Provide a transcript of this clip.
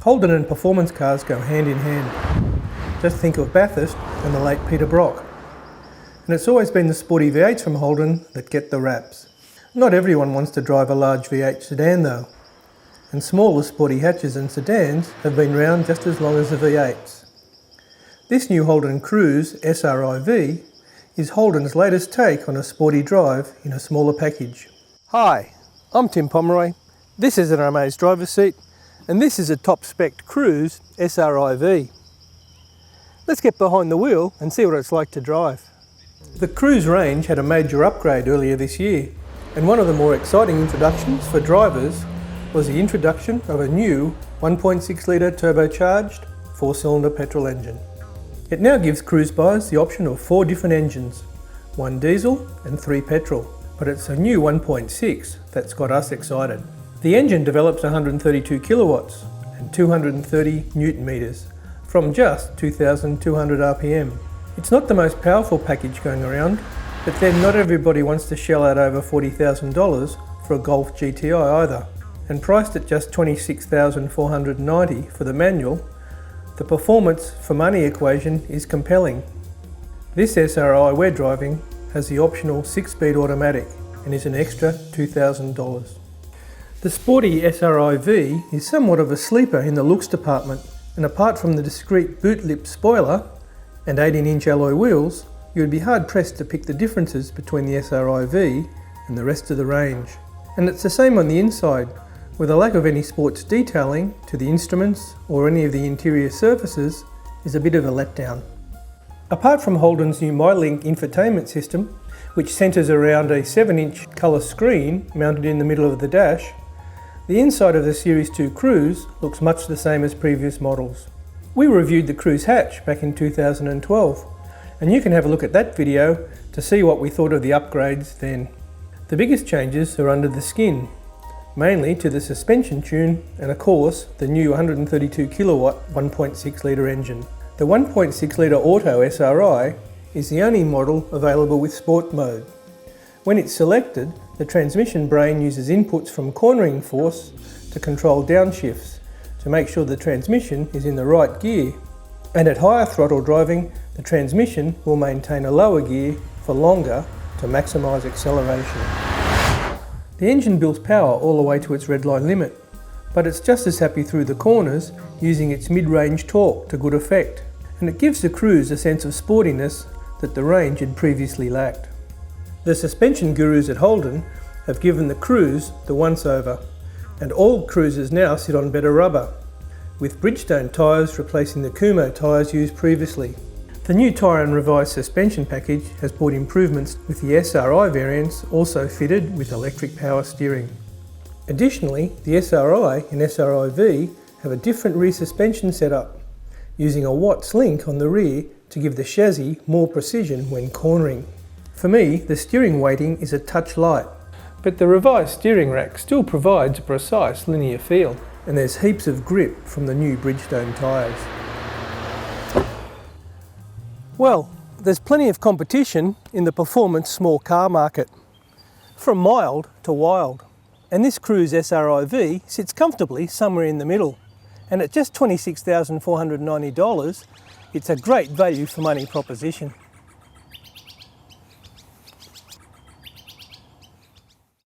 Holden and performance cars go hand in hand. Just think of Bathurst and the late Peter Brock. And it's always been the sporty V8s from Holden that get the raps. Not everyone wants to drive a large V8 sedan though, and smaller sporty hatches and sedans have been around just as long as the V8s. This new Holden Cruze SRIV is Holden's latest take on a sporty drive in a smaller package. Hi, I'm Tim Pomeroy, this is NRMA's driver's seat, and this is a top-spec Cruze SRIV. Let's get behind the wheel and see what it's like to drive. The Cruze range had a major upgrade earlier this year, and one of the more exciting introductions for drivers was the introduction of a new 1.6 litre turbocharged 4-cylinder petrol engine. It now gives Cruze buyers the option of 4 different engines, 1 diesel and 3 petrol, but it's a new 1.6 that's got us excited. The engine develops 132 kilowatts and 230 newton meters from just 2,200 RPM. It's not the most powerful package going around, but then not everybody wants to shell out over $40,000 for a Golf GTI either. And priced at just $26,490 for the manual, the performance for money equation is compelling. This SRI we're driving has the optional 6-speed automatic and is an extra $2,000. The sporty SRIV is somewhat of a sleeper in the looks department, and apart from the discreet boot lip spoiler and 18-inch alloy wheels, you would be hard pressed to pick the differences between the SRIV and the rest of the range. And it's the same on the inside, with a lack of any sports detailing to the instruments or any of the interior surfaces is a bit of a letdown. Apart from Holden's new MyLink infotainment system, which centres around a 7-inch colour screen mounted in the middle of the dash, the inside of the Series 2 Cruze looks much the same as previous models. We reviewed the Cruze hatch back in 2012, and you can have a look at that video to see what we thought of the upgrades then. The biggest changes are under the skin, mainly to the suspension tune and of course the new 132 kilowatt 1.6 litre engine. The 1.6 litre Auto SRI is the only model available with Sport mode. When it's selected, the transmission brain uses inputs from cornering force to control downshifts to make sure the transmission is in the right gear, and at higher throttle driving the transmission will maintain a lower gear for longer to maximise acceleration. The engine builds power all the way to its redline limit, but it's just as happy through the corners using its mid-range torque to good effect, and it gives the Cruze a sense of sportiness that the range had previously lacked. The suspension gurus at Holden have given the Cruze the once-over, and all Cruzes now sit on better rubber, with Bridgestone tyres replacing the Kumho tyres used previously. The new tyre and revised suspension package has brought improvements, with the SRI variants also fitted with electric power steering. Additionally, the SRI and SRIV have a different rear suspension setup, using a Watts link on the rear to give the chassis more precision when cornering. For me, the steering weighting is a touch light, but the revised steering rack still provides a precise linear feel, and there's heaps of grip from the new Bridgestone tyres. Well, there's plenty of competition in the performance small car market, from mild to wild, and this Cruze SRIV sits comfortably somewhere in the middle, and at just $26,490, it's a great value for money proposition.